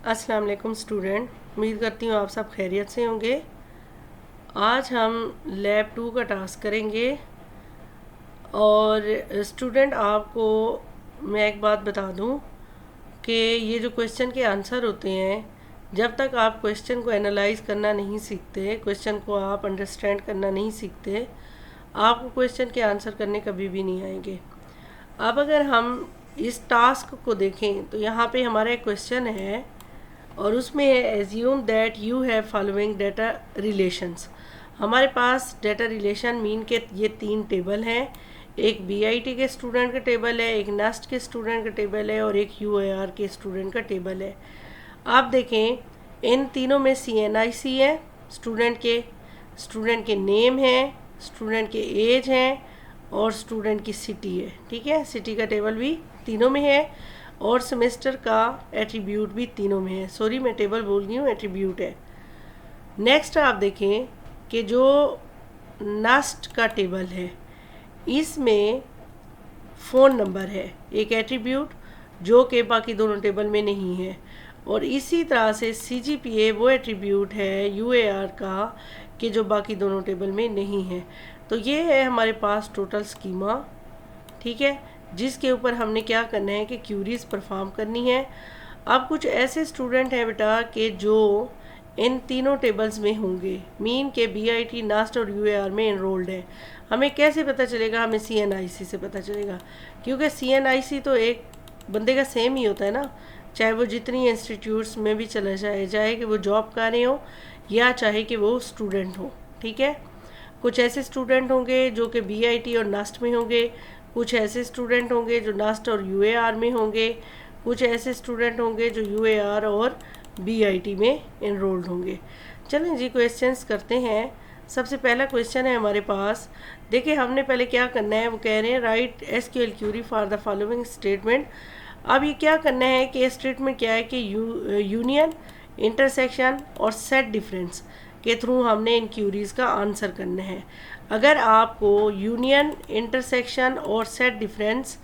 अस्सलाम वालेकुम स्टूडेंट, उम्मीद करती हूँ आप सब खैरियत से होंगे। आज हम लैब 2 का टास्क करेंगे और स्टूडेंट आपको मैं एक बात बता दूँ कि ये जो क्वेश्चन के आंसर होते हैं, जब तक आप क्वेश्चन को एनालाइज करना नहीं सीखते, क्वेश्चन को आप अंडरस्टैंड करना नहीं सीखते, आपको क्वेश्चन के आंसर करने कभी भी नहीं आएंगे। अब अगर हम इस टास्क को देखें तो यहाँ पे हमारा एक क्वेश्चन है और उसमें है assume that you have following data relations. हमारे पास डाटा रिलेशन मीन के ये 3 टेबल हैं। एक बीआईटी के स्टूडेंट का टेबल है, एक नेस्ट के स्टूडेंट का टेबल है और एक यूएआर के स्टूडेंट का टेबल है। आप देखें इन तीनों में सीएनआईसी है, स्टूडेंट के नेम है, स्टूडेंट के एज हैं और स्टूडेंट की सिटी है। ठीक है, सिटी का टेबल भी तीनों में है और सेमेस्टर का एट्रीब्यूट भी तीनों में है। सॉरी, मैं टेबल बोल गई हूँ, एट्रीब्यूट है। नेक्स्ट आप देखें कि जो नेस्ट का टेबल है इसमें फ़ोन नंबर है, एक एट्रीब्यूट जो कि बाकी दोनों टेबल में नहीं है। और इसी तरह से सीजीपीए वो एट्रीब्यूट है यूएआर का कि जो बाकी दोनों टेबल में नहीं है। तो ये है हमारे पास टोटल स्कीमा। ठीक है, जिसके ऊपर हमने क्या करना है कि क्यूरीज परफॉर्म करनी है। अब कुछ ऐसे स्टूडेंट हैं बेटा कि जो इन तीनों टेबल्स में होंगे, मीन के बीआईटी, नास्ट और यूएआर में इनरोल्ड है। हमें कैसे पता चलेगा? हमें सीएनआईसी से पता चलेगा, क्योंकि सीएनआईसी तो एक बंदे का सेम ही होता है ना, चाहे वो जितनी इंस्टीट्यूट्स में भी चला जाए, चाहे कि वो जॉब कर रहे हो या चाहे कि वो स्टूडेंट हो। ठीक है, कुछ ऐसे स्टूडेंट होंगे जो कि बीआईटी और नास्ट में होंगे, कुछ ऐसे स्टूडेंट होंगे जो नास्ट और यूएआर में होंगे, कुछ ऐसे स्टूडेंट होंगे जो यूएआर और बीआईटी में इनरोल्ड होंगे। चलें जी, क्वेश्चंस करते हैं। सबसे पहला क्वेश्चन है हमारे पास। देखिए हमने पहले क्या करना है, वो कह रहे हैं write SQL query for the following statement. अब ये क्या करना है कि स्टेटमेंट क्या है कि यूनियन, इंटरसेक्शन और सेट डिफरेंस के थ्रू हमने इन क्यूरीज़ का आंसर करना है। अगर आपको यूनियन, इंटरसेक्शन और सेट डिफरेंस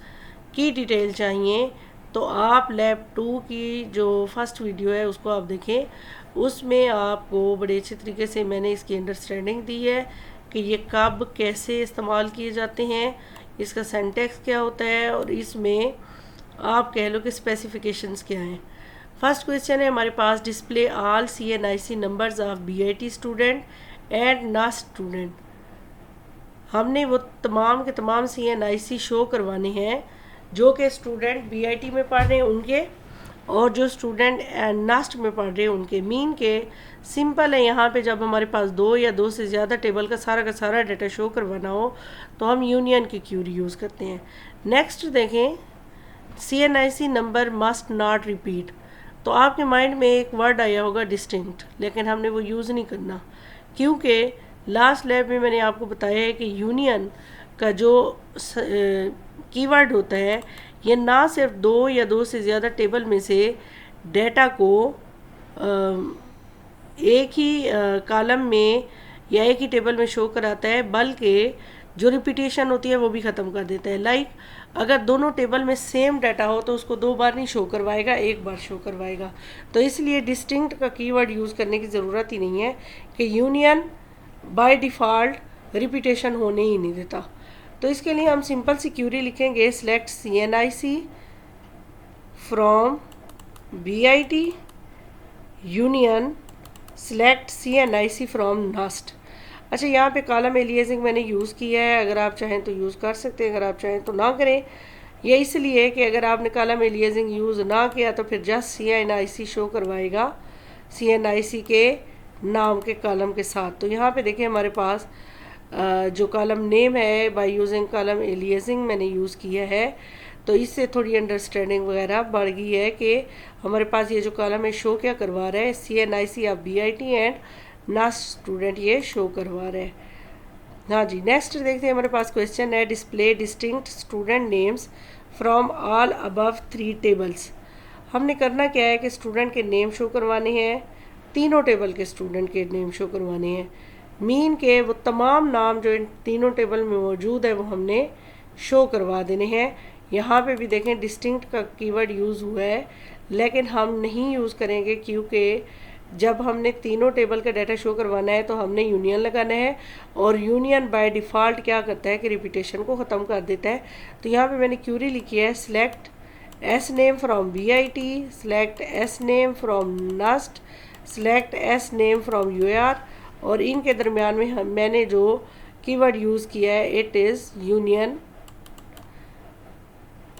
की डिटेल चाहिए तो आप लैब 2 की जो फर्स्ट वीडियो है उसको आप देखें। उसमें आपको बड़े अच्छे तरीके से मैंने इसकी अंडरस्टैंडिंग दी है कि ये कब कैसे इस्तेमाल किए जाते हैं, इसका सिंटैक्स क्या होता है और इसमें आप कह लो कि स्पेसिफिकेशंस क्या हैं। फर्स्ट क्वेश्चन है हमारे पास, display all CNIC numbers of BIT student and NUST student. हमने वो तमाम के तमाम सीएनआईसी शो करवाने हैं जो कि स्टूडेंट बीआईटी में पढ़ रहे हैं उनके और जो स्टूडेंट नास्ट में पढ़ रहे हैं उनके। मीन के सिंपल है, यहाँ पे जब हमारे पास 2 या 2 से ज़्यादा टेबल का सारा डाटा शो करवाना हो तो हम यूनियन की क्यूरी यूज़ करते हैं। नेक्स्ट देखें, CNIC number must not repeat. तो आपके माइंड में एक वर्ड आया होगा डिस्टिंक्ट, लेकिन हमने वो यूज़ नहीं करना, क्योंकि लास्ट लैब में मैंने आपको बताया है कि यूनियन का जो कीवर्ड होता है ये ना सिर्फ 2 या 2 से ज़्यादा टेबल में से डेटा को एक ही कॉलम में या एक ही टेबल में शो कराता है, बल्कि जो रिपीटेशन होती है वो भी ख़त्म कर देता है। लाइक अगर दोनों टेबल में सेम डाटा हो तो उसको 2 बार नहीं शो करवाएगा, 1 बार शो करवाएगा। तो इसलिए डिस्टिंक्ट का कीवर्ड यूज़ करने की ज़रूरत ही नहीं है कि यूनियन बाय डिफ़ॉल्ट रिपीटेशन होने ही नहीं देता। तो इसके लिए हम सिंपल सी क्यूरी लिखेंगे, select CNIC from BIT union select CNIC from NUST. अच्छा, यहाँ पे कॉलम एलियासिंग मैंने यूज़ किया है, अगर आप चाहें तो यूज़ कर सकते हैं, अगर आप चाहें तो ना करें। ये इसलिए कि अगर आपने कॉलम एलियासिंग यूज़ ना किया तो फिर जस्ट सीएनआईसी शो करवाएगा सीएनआईसी के नाम के कॉलम के साथ। तो यहाँ पे देखिए हमारे पास जो कॉलम नेम है बाय यूजिंग कॉलम एलियासिंग मैंने यूज़ किया है, तो इससे थोड़ी अंडरस्टैंडिंग वगैरह बढ़ गई है कि हमारे पास ये जो कॉलम है शो क्या करवा रहा है, CNIC of BIT and NUST student ये शो करवा रहे हैं। हाँ जी, नेक्स्ट देखते हैं हमारे पास क्वेश्चन है, display distinct student names from all above 3 tables. हमने करना क्या है कि स्टूडेंट के नेम शो करवाने हैं, तीनों टेबल के स्टूडेंट के नेम शो करवाने हैं। मीन के वो तमाम नाम जो इन तीनों टेबल में मौजूद है वो हमने शो करवा देने हैं। यहाँ पे भी देखें डिस्टिंक्ट का कीवर्ड यूज़ हुआ है, लेकिन हम नहीं यूज़ करेंगे, क्योंकि जब हमने तीनों टेबल का डाटा शो करवाना है तो हमने यूनियन लगाना है, और यूनियन बाय डिफ़ॉल्ट क्या करता है कि रिपीटेशन को ख़त्म कर देता है। तो यहाँ पे मैंने क्यूरी लिखी है select S name from BIT, select S name from NUST, select S name from UAR, और इनके दरमियान में मैंने जो कीवर्ड यूज़ किया है it is union.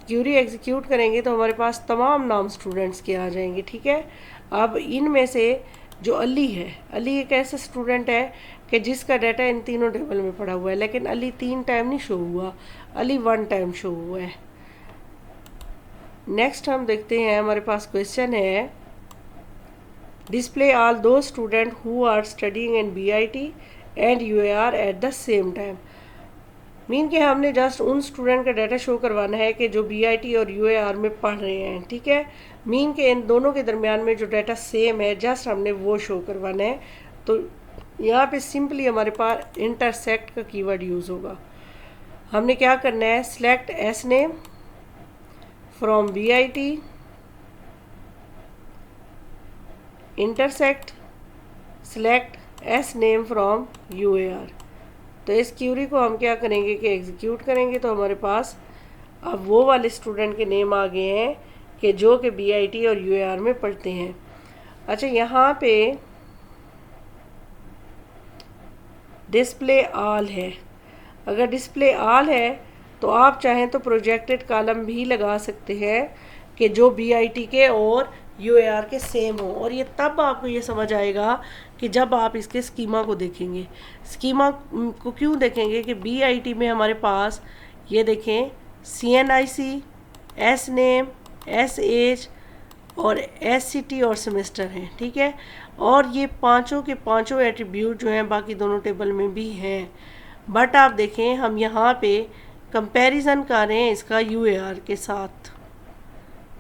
Query execute करेंगे तो हमारे पास तमाम नाम स्टूडेंट्स के आ जाएंगे, ठीक है। अब इनमें से जो अली है, अली एक ऐसा स्टूडेंट है कि जिसका डाटा इन तीनों टेबल में पड़ा हुआ है, लेकिन अली 3 टाइम नहीं शो हुआ, अली 1 टाइम शो हुआ है। नेक्स्ट हम देखते हैं, हमारे पास क्वेश्चन है डिस्प्ले ऑल दो student who are studying in BIT and UAR at the same time. Mean कि हमने जस्ट उन स्टूडेंट का डाटा शो करवाना है कि जो BIT और UAR में पढ़ रहे हैं, ठीक है। मीन के इन दोनों के दरमियान में जो डाटा सेम है जस्ट हमने वो शो करवाना है। तो यहाँ पे सिंपली हमारे पास इंटरसेक्ट का कीवर्ड यूज़ होगा। हमने क्या करना है, select S name from BIT, intersect select S name from UAR। तो इस क्यूरी को हम क्या करेंगे कि एग्जीक्यूट करेंगे, तो हमारे पास अब वो वाले स्टूडेंट के नेम आ गए हैं कि जो कि BIT और UAR में पढ़ते हैं। अच्छा, यहाँ पे डिस्प्ले ऑल है। अगर डिस्प्ले ऑल है तो आप चाहें तो प्रोजेक्टेड कॉलम भी लगा सकते हैं कि जो BIT के और UAR के सेम हो, और ये तब आपको ये समझ आएगा कि जब आप इसके स्कीमा को देखेंगे। स्कीमा को क्यों देखेंगे कि BIT में हमारे पास ये देखें CNIC, एस नेम, SH और SCT और सेमेस्टर हैं, ठीक है। और ये पांचों के पांचों एट्रीब्यूट जो हैं बाकी दोनों टेबल में भी हैं, बट आप देखें हम यहाँ पे कंपैरिजन कर रहे हैं इसका UAR के साथ,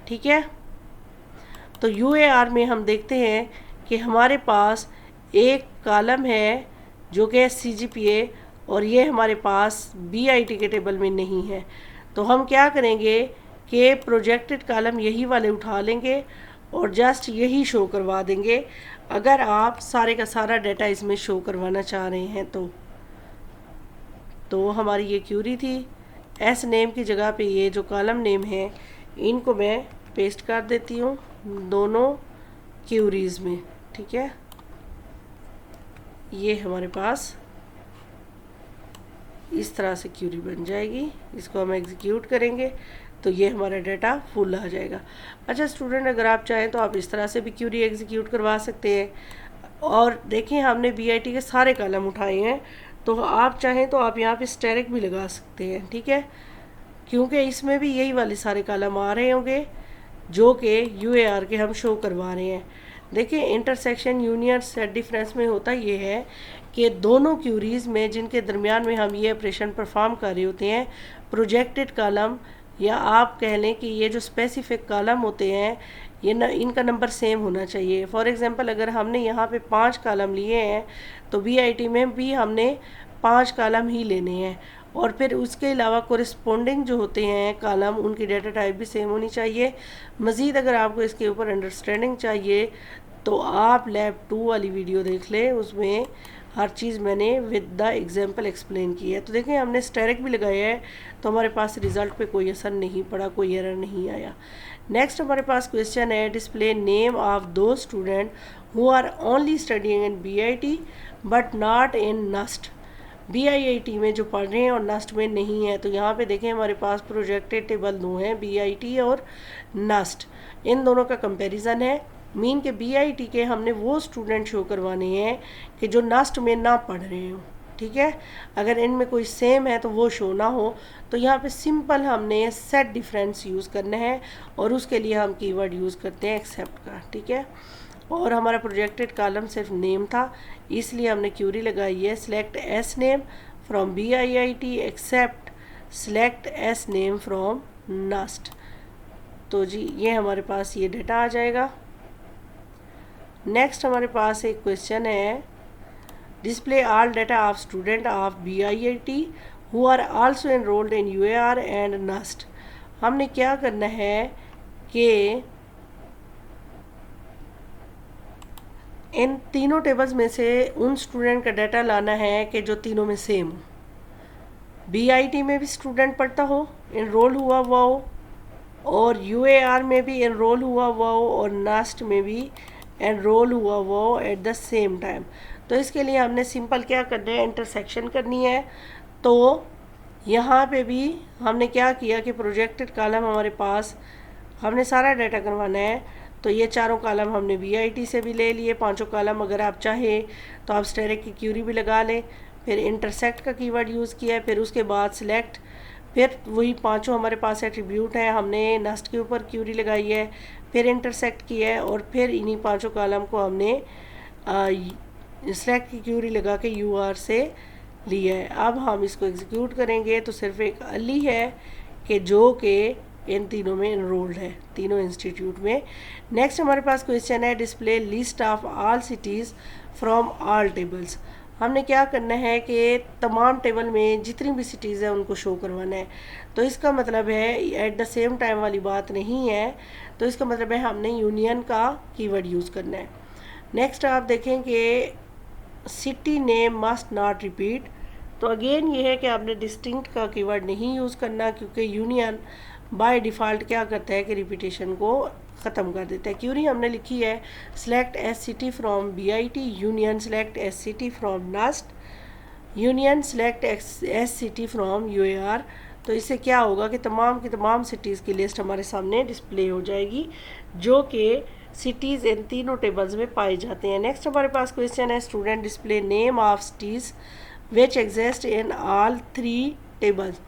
ठीक है। तो UAR में हम देखते हैं कि हमारे पास एक कॉलम है जो कि CGPA, और ये हमारे पास BIT के टेबल में नहीं है। तो हम क्या करेंगे कि प्रोजेक्टेड कॉलम यही वाले उठा लेंगे और जस्ट यही शो करवा देंगे, अगर आप सारे का सारा डाटा इसमें शो करवाना चाह रहे हैं तो हमारी ये क्यूरी थी। एस नेम की जगह पे ये जो कॉलम नेम है इनको मैं पेस्ट कर देती हूँ दोनों क्यूरीज़ में, ठीक है। ये हमारे पास इस तरह से क्यूरी बन जाएगी। इसको हम एग्जीक्यूट करेंगे तो ये हमारा डाटा फुल आ जाएगा। अच्छा स्टूडेंट, अगर आप चाहें तो आप इस तरह से भी क्यूरी एग्जीक्यूट करवा सकते हैं। और देखिए हमने BIT के सारे कॉलम उठाए हैं, तो आप चाहें तो आप यहाँ पे स्टेरिक भी लगा सकते हैं, ठीक है, क्योंकि इसमें भी यही वाले सारे कॉलम आ रहे होंगे जो कि UAR के हम शो करवा रहे हैं। देखिए इंटरसेक्शन यूनियन सेट डिफरेंस में होता ये है कि दोनों क्यूरीज़ में जिनके दरमियान में हम ये ऑपरेशन परफॉर्म कर रहे होते हैं, प्रोजेक्टेड कॉलम या आप कह लें कि ये जो स्पेसिफिक कॉलम होते हैं ये इनका नंबर सेम होना चाहिए। फॉर एग्जांपल अगर हमने यहाँ पे 5 कॉलम लिए हैं तो BIT में भी हमने 5 कॉलम ही लेने हैं, और फिर उसके अलावा कोरिस्पोंडिंग जो होते हैं कॉलम उनकी डाटा टाइप भी सेम होनी चाहिए। मज़ीद अगर आपको इसके ऊपर अंडरस्टैंडिंग चाहिए तो आप लैब 2 वाली वीडियो देख लें, उसमें हर चीज़ मैंने विद द एग्जांपल एक्सप्लेन की है। तो देखें हमने स्टेरिक भी लगाया है तो हमारे पास रिज़ल्ट पे कोई असर नहीं पड़ा, कोई एरर नहीं आया। नेक्स्ट हमारे पास क्वेश्चन है डिस्प्ले नेम ऑफ दो student who are only studying in BIT but not in NUST. BIT में जो पढ़ रहे हैं और नस्ट में नहीं है। तो यहाँ पे देखें हमारे पास प्रोजेक्टेड टेबल 2 हैं, BIT और नस्ट, इन दोनों का कंपैरिजन है। मीन के BIT के हमने वो स्टूडेंट शो करवाने हैं कि जो नस्ट में ना पढ़ रहे हो, ठीक है। अगर इनमें कोई सेम है तो वो शो ना हो। तो यहाँ पे सिंपल हमने सेट डिफरेंस यूज़ करना है और उसके लिए हम कीवर्ड यूज़ करते हैं एक्सेप्ट का, ठीक है। और हमारा प्रोजेक्टेड कॉलम सिर्फ नेम था, इसलिए हमने क्यूरी लगाई है select S name from BIT except select S name from NUST. तो जी ये हमारे पास ये डाटा आ जाएगा। नेक्स्ट हमारे पास एक क्वेश्चन है display all data of student of BIT who are also enrolled in UAR and NUST. हमने क्या करना है कि इन तीनों टेबल्स में से उन स्टूडेंट का डाटा लाना है कि जो तीनों में सेम हो। बीआईटी में भी स्टूडेंट पढ़ता हो, इनरोल हुआ हुआ हो, और यूएआर में भी एनरोल हुआ हुआ हो, और नास्ट में भी एनरोल हुआ हुआ हो एट द सेम टाइम। तो इसके लिए हमने सिंपल क्या करना है, इंटरसेक्शन करनी है। तो यहाँ पे भी हमने क्या किया कि प्रोजेक्टेड कॉलम हमारे पास, हमने सारा डाटा करवाना है, तो ये चारों कॉलम हमने बीआईटी से भी ले लिए, पांचों कॉलम। अगर आप चाहें तो आप स्टेरिक की क्यूरी भी लगा लें। फिर इंटरसेक्ट का कीवर्ड यूज़ किया है, फिर उसके बाद सिलेक्ट, फिर वही पांचों हमारे पास एट्रीब्यूट हैं, हमने नस्ट के ऊपर क्यूरी लगाई है, फिर इंटरसेक्ट किया है, और फिर इन्हीं पांचों कॉलम को हमने सिलेक्ट की क्यूरी लगा के यूआर से लिया है। अब हम इसको एग्जीक्यूट करेंगे तो सिर्फ एक अली है कि जो कि इन तीनों में इनरोल्ड है, तीनों इंस्टीट्यूट में। नेक्स्ट हमारे पास क्वेश्चन है, display list of all cities from all tables. हमने क्या करना है कि तमाम टेबल में जितनी भी सिटीज़ हैं उनको शो करवाना है। तो इसका मतलब है एट द सेम टाइम वाली बात नहीं है, तो इसका मतलब है हमने यूनियन का कीवर्ड यूज़ करना है। नेक्स्ट आप देखें कि city name must not repeat. तो अगेन ये है कि आपने डिस्टिंक्ट का कीवर्ड नहीं यूज़ करना, क्योंकि यूनियन बाय डिफ़ॉल्ट क्या करता है कि रिपीटेशन को ख़त्म कर देता है। क्यूरी हमने लिखी है, select S city from BIT union select S city from NUST union select S city from UAR. तो इससे क्या होगा कि तमाम की तमाम सिटीज़ की लिस्ट हमारे सामने डिस्प्ले हो जाएगी, जो कि सिटीज़ इन तीनों टेबल्स में पाए जाते हैं। नेक्स्ट हमारे पास क्वेश्चन है, student display name of cities which exist in all 3 tables.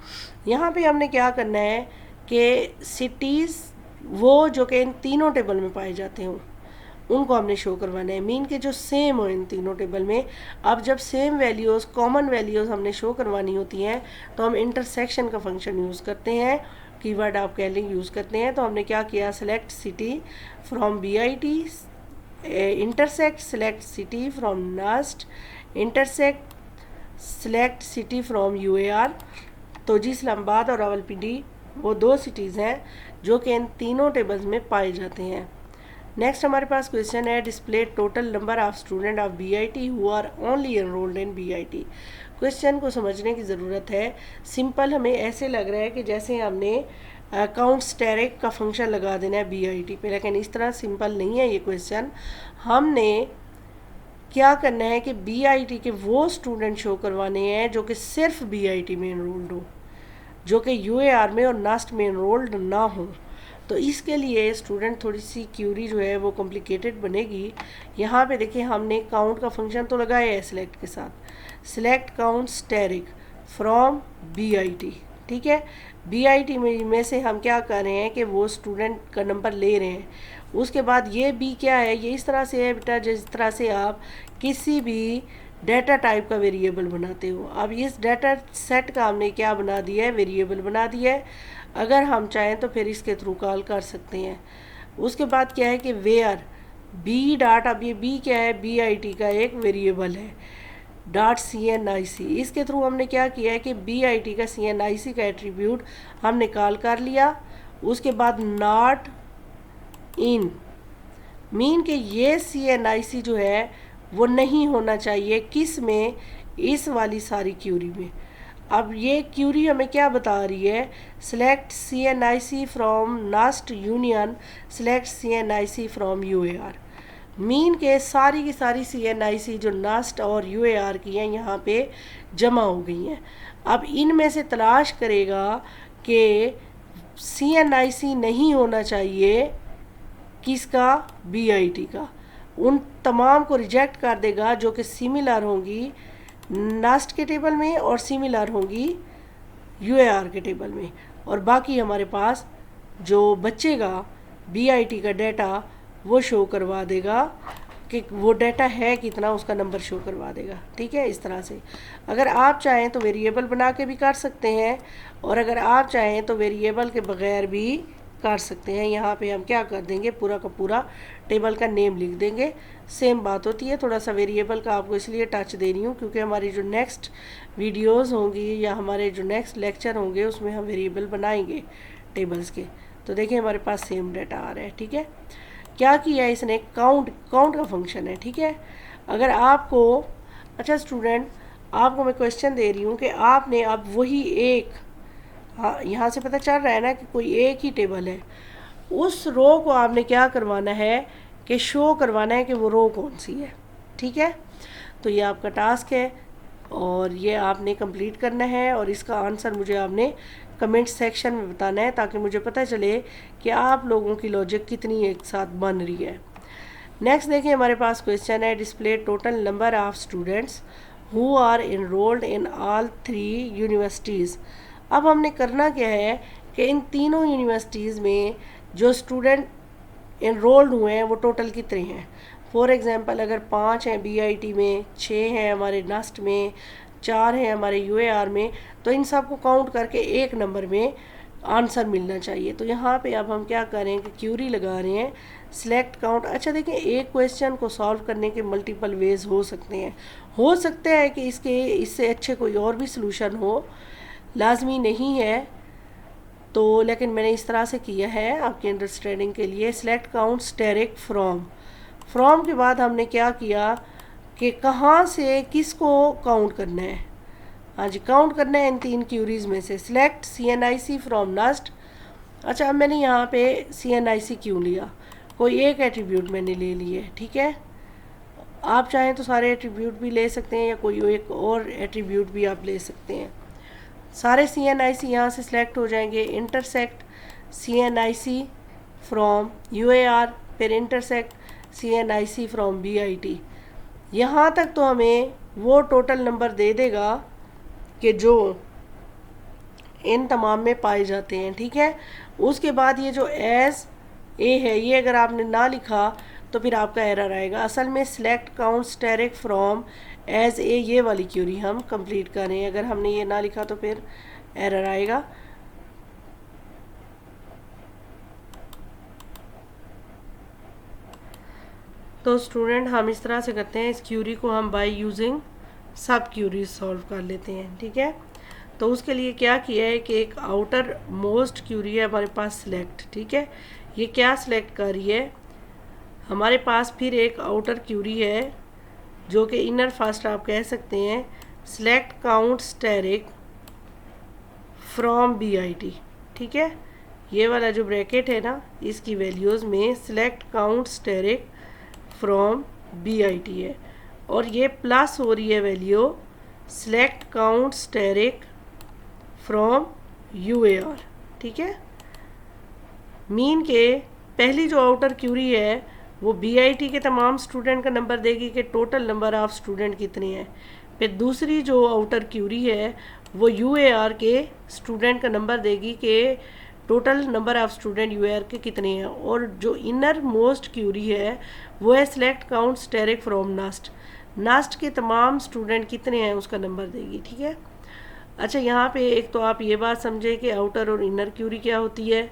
यहाँ पे हमने क्या करना है कि सिटीज़ वो जो कि इन तीनों टेबल में पाए जाते हों उनको हमने शो करवाना है, मीन के जो सेम हो इन तीनों टेबल में। अब जब सेम वैल्यूज़, कॉमन वैल्यूज़ हमने शो करवानी होती हैं तो हम इंटरसेक्शन का फंक्शन यूज़ करते हैं, कीवर्ड आप कह लें यूज़ करते हैं। तो हमने क्या किया, select city from BIT, intersect select city from NUST, intersect select city from UAR. तो जी इस्लामाबाद और रावलपिंडी वो 2 सिटीज़ हैं जो कि इन तीनों टेबल्स में पाए जाते हैं। नेक्स्ट हमारे पास क्वेश्चन है, display total number of student of BIT who are only enrolled in BIT. Question को समझने की ज़रूरत है। सिंपल हमें ऐसे लग रहा है कि जैसे हमने काउंट स्टेरिक का फंक्शन लगा देना है बीआईटी पे, लेकिन इस तरह सिंपल नहीं है ये क्वेश्चन। हमने क्या करना है कि बीआईटी के वो स्टूडेंट शो करवाने हैं जो कि सिर्फ बीआईटी में एनरोल्ड हो, जो कि यूएआर में और नास्ट में एनरोल्ड ना हो। तो इसके लिए स्टूडेंट थोड़ी सी क्यूरी जो है वो कॉम्प्लिकेटेड बनेगी। यहाँ पे देखिए हमने काउंट का फंक्शन तो लगाया है सिलेक्ट के साथ, select count asterisk from BIT, ठीक है। बीआईटी में से हम क्या कर रहे हैं कि वो स्टूडेंट का नंबर ले रहे हैं। उसके बाद ये बी क्या है, ये इस तरह से है बेटा जिस तरह से आप किसी भी डाटा टाइप का वेरिएबल बनाते हो। अब इस डाटा सेट का हमने क्या बना दिया है, वेरिएबल बना दिया है। अगर हम चाहें तो फिर इसके थ्रू कॉल कर सकते हैं। उसके बाद क्या है कि वेयर बी डॉट, अब ये बी क्या है, बीआईटी का एक वेरिएबल है, डॉट CNIC। इसके थ्रू हमने क्या किया है कि बीआईटी का CNIC का एट्रीब्यूट हमने कॉल कर लिया। उसके बाद नॉट इन, मीन के ये CNIC जो है वो नहीं होना चाहिए किस में, इस वाली सारी क्यूरी में। अब ये क्यूरी हमें क्या बता रही है, select CNIC from NUST union select CNIC from UAR. Mean के सारी की सारी CNIC जो नास्ट और यूएआर की हैं यहाँ पे जमा हो गई हैं। अब इनमें से तलाश करेगा कि CNIC नहीं होना चाहिए किसका, बीआईटी का। उन तमाम को रिजेक्ट कर देगा जो कि सिमिलर होंगी नास्ट के टेबल में और सिमिलर होंगी यूएआर के टेबल में, और बाकी हमारे पास जो बचेगा बीआईटी का डाटा वो शो करवा देगा कि वो डाटा है कितना, उसका नंबर शो करवा देगा, ठीक है। इस तरह से अगर आप चाहें तो वेरिएबल बना के भी कर सकते हैं, और अगर आप चाहें तो वेरिएबल के बगैर भी कर सकते हैं। यहाँ पे हम क्या कर देंगे, पूरा का पूरा टेबल का नेम लिख देंगे। सेम बात होती है, थोड़ा सा वेरिएबल का आपको इसलिए टच दे रही हूँ क्योंकि हमारी जो नेक्स्ट वीडियोस होंगी या हमारे जो नेक्स्ट लेक्चर होंगे उसमें हम वेरिएबल बनाएंगे टेबल्स के। तो देखिए हमारे पास सेम डाटा आ रहा है, ठीक है। क्या किया इसने, काउंट का फंक्शन है, ठीक है। अगर आपको, अच्छा स्टूडेंट, आपको मैं क्वेश्चन दे रही हूँ कि आपने अब वही एक, हाँ यहाँ से पता चल रहा है ना कि कोई एक ही टेबल है, उस रो को आपने क्या करवाना है कि शो करवाना है कि वो रो कौन सी है, ठीक है। तो ये आपका टास्क है और ये आपने कंप्लीट करना है और इसका आंसर मुझे आपने कमेंट सेक्शन में बताना है ताकि मुझे पता चले कि आप लोगों की लॉजिक कितनी एक साथ बन रही है। नेक्स्ट देखिए हमारे पास क्वेश्चन है, display total number of students who are enrolled in all 3 universities. अब हमने करना क्या है कि इन तीनों यूनिवर्सिटीज़ में जो स्टूडेंट इनरोल्ड हुए हैं वो टोटल कितने हैं। फॉर एग्ज़ाम्पल अगर 5 हैं BIT में, 6 हैं हमारे नस्ट में, 4 हैं हमारे UAR में, तो इन सब को काउंट करके एक नंबर में आंसर मिलना चाहिए। तो यहाँ पे अब हम क्या कर रहे हैं कि क्यूरी लगा रहे हैं, सिलेक्ट काउंट। अच्छा देखिए, एक क्वेश्चन को सॉल्व करने के मल्टीपल वेज हो सकते हैं, हो सकता है कि इससे अच्छे कोई और भी सलूशन हो, लाजमी नहीं है। तो लेकिन मैंने इस तरह से किया है आपके अंडरस्टैंडिंग के लिए। सिलेक्ट काउंट स्टेरिक फ्रॉम के बाद हमने क्या किया कि कहाँ से किसको काउंट करना है। हाँ जी, काउंट करना है इन 3 क्यूरीज में से। Select CNIC from NUST. अच्छा, अब मैंने यहाँ पे CNIC क्यों लिया, कोई एक एट्रीब्यूट मैंने ले लिए, ठीक है। आप चाहें तो सारे एट्रीब्यूट भी ले सकते हैं या कोई एक और एट्रीब्यूट भी आप ले सकते हैं। सारे CNIC यहाँ से सिलेक्ट हो जाएंगे। इंटरसेक्ट CNIC फ्रॉम UAR, फिर इंटरसेक्ट CNIC फ्रॉम BIT। यहाँ तक तो हमें वो टोटल नंबर दे देगा कि जो इन तमाम में पाए जाते हैं, ठीक है। उसके बाद ये जो एज ए है, ये अगर आपने ना लिखा तो फिर आपका एरर आएगा। असल में select count asterisk from as A, ये वाली क्यूरी हम कंप्लीट करें। अगर हमने ये ना लिखा तो फिर एरर आएगा। तो स्टूडेंट हम इस तरह से करते हैं, इस क्यूरी को हम बाय यूजिंग सब क्यूरीज सॉल्व कर लेते हैं, ठीक है। तो उसके लिए क्या किया है कि एक आउटर मोस्ट क्यूरी है हमारे पास सिलेक्ट, ठीक है। ये क्या सिलेक्ट कर रही है, हमारे पास फिर एक आउटर क्यूरी है जो कि इनर फास्ट आप कह सकते हैं। Select count asterisk from BIT, ठीक है। ये वाला जो ब्रैकेट है ना, इसकी वैल्यूज़ में select count asterisk from BIT है और ये प्लस हो रही है value select count asterisk from UAR, ठीक है। मीन के पहली जो आउटर क्यूरी है वो BIT के तमाम स्टूडेंट का नंबर देगी कि टोटल नंबर ऑफ स्टूडेंट कितने हैं। फिर दूसरी जो आउटर क्यूरी है वो UAR के स्टूडेंट का नंबर देगी कि total number of student UAR के कितने हैं। और जो इनर मोस्ट क्यूरी है वो है select count asterisk from NUST के तमाम स्टूडेंट कितने हैं उसका नंबर देगी, ठीक है। अच्छा, यहाँ पे एक तो आप ये बात समझे कि आउटर और इनर क्यूरी क्या होती है,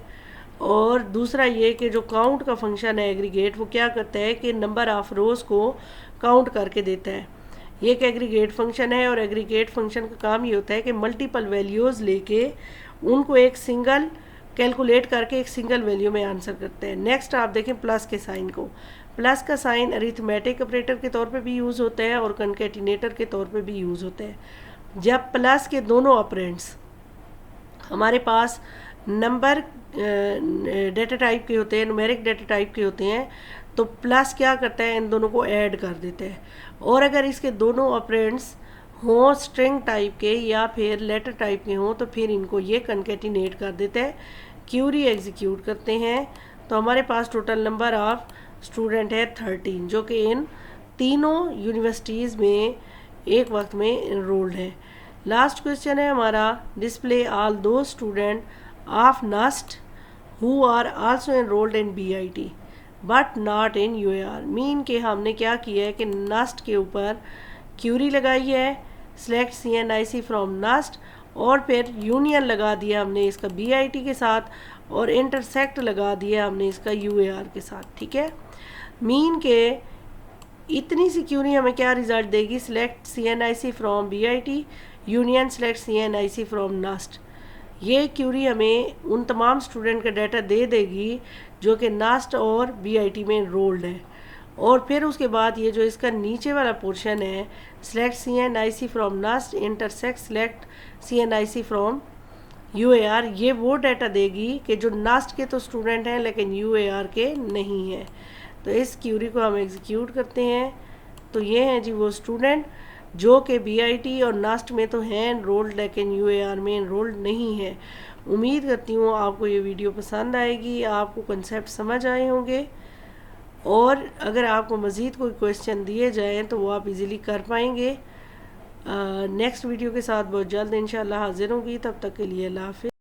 और दूसरा ये कि जो काउंट का फंक्शन है एग्रीगेट, वो क्या करता है कि नंबर ऑफ रोज़ को काउंट करके देता है। ये एक एग्रीगेट फंक्शन है और एग्रीगेट फंक्शन का काम ये होता है कि मल्टीपल वैल्यूज़ लेके उनको एक सिंगल कैलकुलेट करके एक सिंगल वैल्यू में आंसर करते हैं। नेक्स्ट आप देखें प्लस के साइन को। प्लस का साइन अरिथमेटिक ऑपरेटर के तौर पे भी यूज़ होता है और कंकेटिनेटर के तौर पे भी यूज़ होता है। जब प्लस के दोनों ऑपरेंड्स हमारे पास नंबर डेटा टाइप के होते हैं, न्यूमेरिक डेटा टाइप के होते हैं, तो प्लस क्या करता है, इन दोनों को ऐड कर देता है। और अगर इसके दोनों ऑपरेंड्स हों स्ट्रिंग टाइप के या फिर लेटर टाइप के हों तो फिर इनको ये कंकेटिनेट कर देता है। क्यूरी एग्जीक्यूट करते हैं तो हमारे पास टोटल नंबर ऑफ स्टूडेंट है 13, जो कि इन तीनों यूनिवर्सिटीज़ में एक वक्त में इनरोल्ड है। लास्ट क्वेश्चन है हमारा, डिस्प्ले ऑल दो student of NUST who are also enrolled in BIT but not in UAR। Mean के हमने क्या किया है कि नस्ट के ऊपर क्यूरी लगाई है, सिलेक्ट CNIC फ्रॉम नस्ट, और फिर यूनियन लगा दिया हमने इसका BIT के साथ, और इंटरसेक्ट लगा दिया हमने इसका UAR के साथ, ठीक है। मीन के इतनी सी क्यूरी हमें क्या रिजल्ट देगी, select CNIC from BIT union select CNIC from NUST. ये क्यूरी हमें उन तमाम स्टूडेंट का डाटा दे देगी जो कि नास्ट और बीआईटी में एनरोल्ड है। और फिर उसके बाद ये जो इसका नीचे वाला पोर्शन है, select CNIC from NUST intersect select CNIC from UAR, ये वो डाटा देगी कि जो नास्ट के तो स्टूडेंट हैं लेकिन UAR के नहीं हैं। तो इस क्यूरी को हम एग्जीक्यूट करते हैं। तो ये हैं जी वो स्टूडेंट जो कि बीआईटी और नास्ट में तो हैं एनरोल्ड लेकिन UAR में एनरोल्ड नहीं है। उम्मीद करती हूँ आपको ये वीडियो पसंद आएगी, आपको कंसेप्ट समझ आए होंगे, और अगर आपको मज़ीद कोई क्वेश्चन दिए जाएँ तो वो आप इजीली कर पाएंगे। नेक्स्ट वीडियो के साथ बहुत जल्द इंशाल्लाह हाजिर होंगी। तब तक के लिए अल्लाह हाफ़िज़।